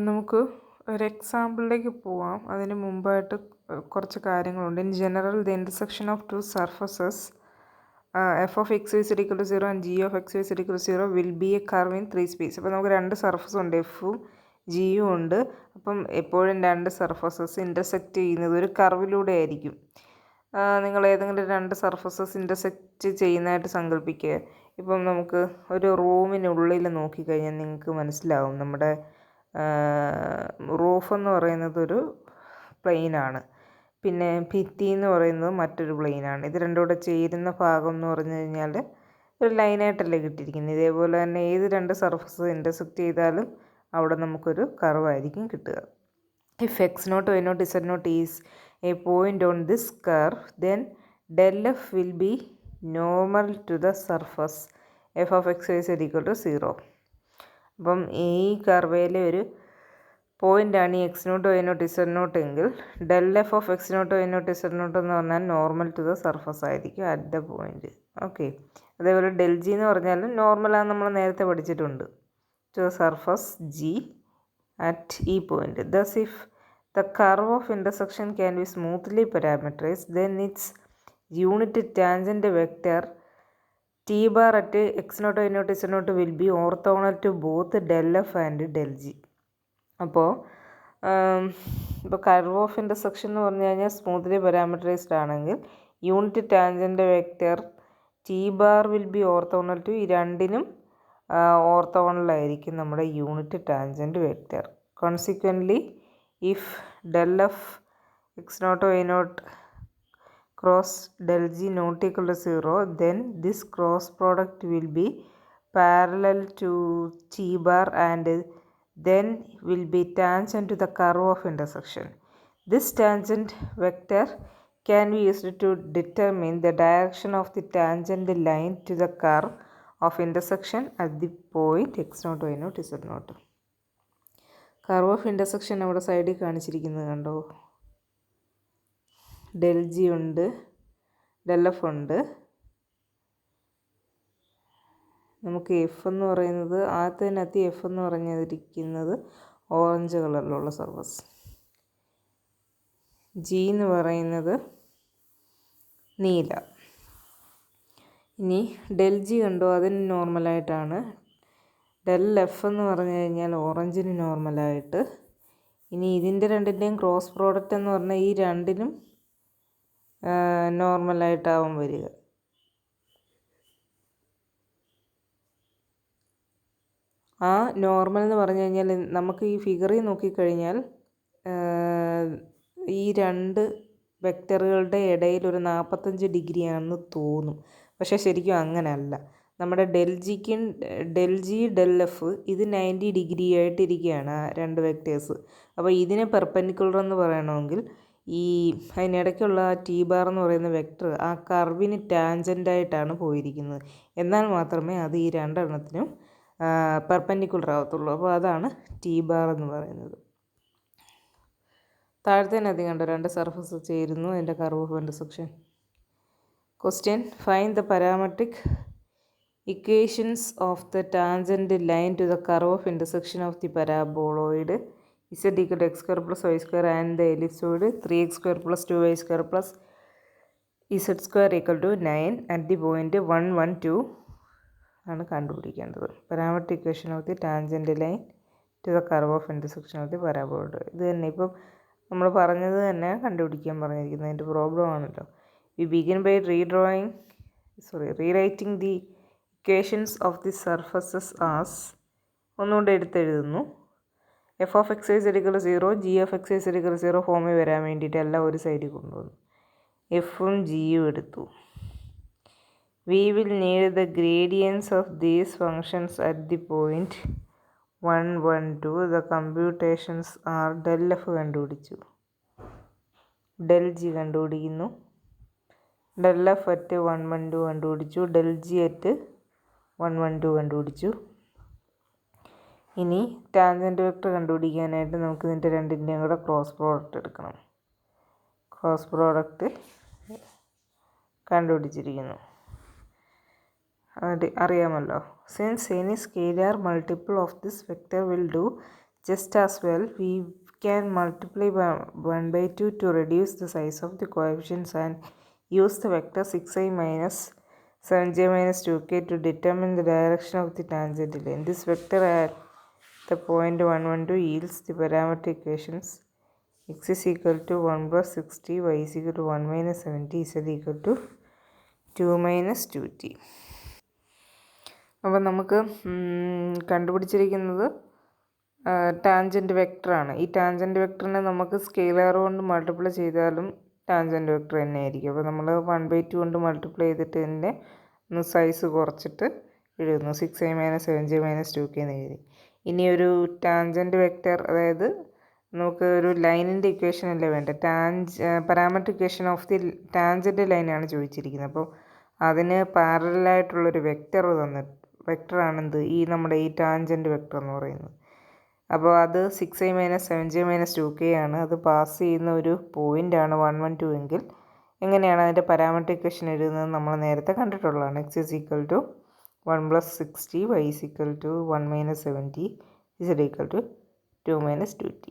നമുക്ക് ഒരു എക്സാമ്പിളിലേക്ക് പോവാം. അതിന് മുമ്പായിട്ട് കുറച്ച് കാര്യങ്ങളുണ്ട്. In general the intersection of two surfaces F of X Y Z equal to 0 and G of X Y Z equal to 0 will be a curve in 3 space. അപ്പോൾ നമുക്ക് രണ്ട് സർഫസ് ഉണ്ട്, എഫും ജിയും ഉണ്ട്. അപ്പം എപ്പോഴും രണ്ട് സർഫസസ് ഇൻ്റർസെക്റ്റ് ചെയ്യുന്നത് ഒരു കർവിലൂടെ ആയിരിക്കും. നിങ്ങൾ ഏതെങ്കിലും രണ്ട് സർഫസസ് ഇൻ്റർസെക്റ്റ് ചെയ്യുന്നതായിട്ട് സങ്കല്പിക്കുക. ഇപ്പം നമുക്ക് ഒരു റൂമിനുള്ളിൽ നോക്കിക്കഴിഞ്ഞാൽ നിങ്ങൾക്ക് മനസ്സിലാവും. നമ്മുടെ റൂഫ് എന്ന് പറയുന്നത് ഒരു പ്ലെയിനാണ്, പിന്നെ ഭിത്തി എന്ന് പറയുന്നത് മറ്റൊരു പ്ലെയിനാണ്. ഇത് രണ്ടും കൂടെ ചേരുന്ന ഭാഗം എന്ന് പറഞ്ഞു കഴിഞ്ഞാൽ ഒരു ലൈനായിട്ടല്ലേ കിട്ടിയിരിക്കുന്നത്. ഇതേപോലെ തന്നെ ഏത് രണ്ട് സർഫസ് ഇൻ്റർസെക്റ്റ് ചെയ്താലും അവിടെ നമുക്കൊരു കർവായിരിക്കും കിട്ടുക. If X not Y naught Z naught is a point on this curve then del F will be normal to the surface F of X Y Z equal to 0. അപ്പം ഈ കർവയിലെ ഒരു പോയിൻ്റാണ് ഈ X not Y naught Z naught എങ്കിൽ del F of X not Y naught Z naught എന്ന് പറഞ്ഞാൽ normal to the surface ആയിരിക്കും അറ്റ് ദ പോയിൻ്റ്. ഓക്കെ, അതേപോലെ ഡെൽ ജി എന്ന് പറഞ്ഞാലും നോർമലാണെന്ന് നമ്മൾ നേരത്തെ പഠിച്ചിട്ടുണ്ട്, to the surface G at ഈ point. Thus if the curve of intersection can be smoothly parameterized then its unit tangent vector T bar at X not Y naught Z naught will be orthogonal to both del F and del G. അപ്പോൾ curve of intersection എന്ന് പറഞ്ഞു കഴിഞ്ഞാൽ smoothly parameterized ആണെങ്കിൽ unit tangent vector T bar will be orthogonal to, ഈ രണ്ടിനും ഓർത്തോണലായിരിക്കും നമ്മുടെ unit tangent vector. Consequently if del F X not Y not cross del g not equal to 0 then this cross product will be parallel to t bar and then will be tangent to the curve of intersection. This tangent vector can be used to determine the direction of the tangent line to the curve of intersection at the point x naught y naught z naught. Curve of intersection നമ്മുടെ സൈഡിൽ കാണിച്ചിരിക്കുന്നത് കണ്ടോ. Del G ഉണ്ട്, del F ഉണ്ട്. നമുക്ക് F എന്ന് പറയുന്നത് ആദ്യത്തിനകത്ത് F എന്ന് പറഞ്ഞിരിക്കുന്നത് ഓറഞ്ച് കളറിലുള്ള സർഫസ്, ജി എന്ന് പറയുന്നത് നീല. ഇനി ഡെൽ ജി കണ്ടോ, അതിന് നോർമലായിട്ടാണ്. ഡെൽ എഫ് എന്ന് പറഞ്ഞു കഴിഞ്ഞാൽ ഓറഞ്ചിന് നോർമലായിട്ട്. ഇനി ഇതിൻ്റെ രണ്ടിൻ്റെയും ക്രോസ് പ്രോഡക്റ്റ് എന്ന് പറഞ്ഞാൽ ഈ രണ്ടിനും നോർമലായിട്ടാവും വരിക. ആ നോർമൽ എന്ന് പറഞ്ഞു കഴിഞ്ഞാൽ നമുക്ക് ഈ ഫിഗറിൽ നോക്കിക്കഴിഞ്ഞാൽ ഈ രണ്ട് വെക്റ്ററുകളുടെ ഇടയിൽ ഒരു 45 ഡിഗ്രി ആണെന്ന് തോന്നും, പക്ഷേ ശരിക്കും അങ്ങനെയല്ല. നമ്മുടെ ഡെൽ ജി ഡെൽ എഫ് ഇത് 90 ഡിഗ്രി ആയിട്ടിരിക്കുകയാണ് ആ രണ്ട് വെക്റ്റേഴ്സ്. അപ്പോൾ ഇതിനെ പെർപെൻഡിക്കുലർ എന്ന് പറയണമെങ്കിൽ ഈ അതിനിടയ്ക്കുള്ള ടി ബാർ എന്ന് പറയുന്ന വെക്റ്റർ ആ കർവിന് ടാൻജൻ്റായിട്ടാണ് പോയിരിക്കുന്നത്, എന്നാൽ മാത്രമേ അത് ഈ രണ്ടെണ്ണത്തിനും പെർപെൻഡിക്കുലർ ആവത്തുള്ളൂ. അപ്പോൾ അതാണ് ടി ബാർ എന്ന് പറയുന്നത്. താഴത്തേനധികം കണ്ടോ, രണ്ട് സർഫസ് ചേരുന്നു, അതിൻ്റെ curve of intersection. Question, find the parametric equations of the tangent line to the curve of intersection of the paraboloid z equal to x square plus y square and the ellipsoid 3x square plus 2y square plus z square equal to 9 at the point 1, 1, 2 ആണ് കണ്ടുപിടിക്കേണ്ടത്. Parametric equation of the tangent line to the curve of intersection of the paraboloid. ഇത് തന്നെ ഇപ്പം നമ്മൾ പറഞ്ഞത് തന്നെ കണ്ടുപിടിക്കാൻ പറഞ്ഞിരിക്കുന്നത്, അതിൻ്റെ പ്രോബ്ലം ആണല്ലോ. We begin by rewriting the equations of the surfaces as, ഒന്നുകൊണ്ട് എടുത്തെഴുതുന്നു. F of X Y Z equal to 0, G of X Y Z equal to 0 ഫോമിൽ വരാൻ വേണ്ടിയിട്ട് എല്ലാം ഒരു സൈഡിൽ കൊണ്ടുവന്നു. എഫും ജിയും എടുത്തു. We will need the gradients of these functions at the point 1, 1, 2. The computations are del F കണ്ടുപിടിച്ചു, ഡെൽ ജി കണ്ടുപിടിക്കുന്നു, ഡെൽ എഫ് അറ്റ് 1, 1, 2 കണ്ടുപിടിച്ചു, ഡെൽ ജി അറ്റ് 1, 1, 2 കണ്ടുപിടിച്ചു. ഇനി ടാൻജൻറ്റ് വെക്റ്റർ കണ്ടുപിടിക്കാനായിട്ട് നമുക്ക് ഇതിൻ്റെ രണ്ടിൻ്റെയും കൂടെ ക്രോസ് പ്രോഡക്റ്റ് എടുക്കണം. ക്രോസ് പ്രോഡക്റ്റ് കണ്ടുപിടിച്ചിരിക്കുന്നു, അത് അറിയാമല്ലോ. Since any scalar multiple of this vector will do Just as well, we can multiply by 1 by 2 to reduce the size of the coefficients and use the vector 6i minus 7j minus 2k to determine the direction of the tangent line. This vector at the point 1, 1, 2 yields the parametric equations x is equal to 1 plus 60, y is equal to 1 minus 70, z equal to 2 minus 2t. അപ്പോൾ നമുക്ക് കണ്ടുപിടിച്ചിരിക്കുന്നത് tangent വെക്ടറാണ്. ഈ tangent വെക്ടറിനെ നമുക്ക് scalar കൊണ്ട് multiply ചെയ്താലും tangent vector തന്നെയായിരിക്കും. അപ്പോൾ നമ്മൾ 1/2 കൊണ്ട് മൾട്ടിപ്ലൈ ചെയ്തിട്ട് ഇതിൻ്റെ ഒന്ന് സൈസ് കുറച്ചിട്ട് എഴുതുന്നു 6i minus 7j minus 2k എന്ന് എഴുതി. ഇനി ഒരു ടാൻജൻറ്റ് വെക്ടർ, അതായത് നമുക്ക് ഒരു ലൈനിൻ്റെ ഇക്വേഷൻ അല്ലേ വേണ്ടത്, parametric equation of the tangent ലൈനാണ് ചോദിച്ചിരിക്കുന്നത്. അപ്പോൾ അതിന് പാരലായിട്ടുള്ളൊരു വെക്ടറാണെന്ത് ഈ നമ്മുടെ ഈ ടാൻജൻറ്റ് വെക്ടർ എന്ന് പറയുന്നത്. അപ്പോൾ അത് 6i minus 7j minus 2k ആണ്. അത് പാസ് ചെയ്യുന്ന ഒരു പോയിൻ്റാണ് 1, 1, 2 എങ്കിൽ എങ്ങനെയാണ് അതിൻ്റെ പാരാമെട്രിക് ഇക്വേഷൻ എഴുതുന്നത് നമ്മൾ നേരത്തെ കണ്ടിട്ടുള്ളതാണ്. x is equal to 1 plus 60, y is equal to 1 minus 70, z equal to 2 minus 2t.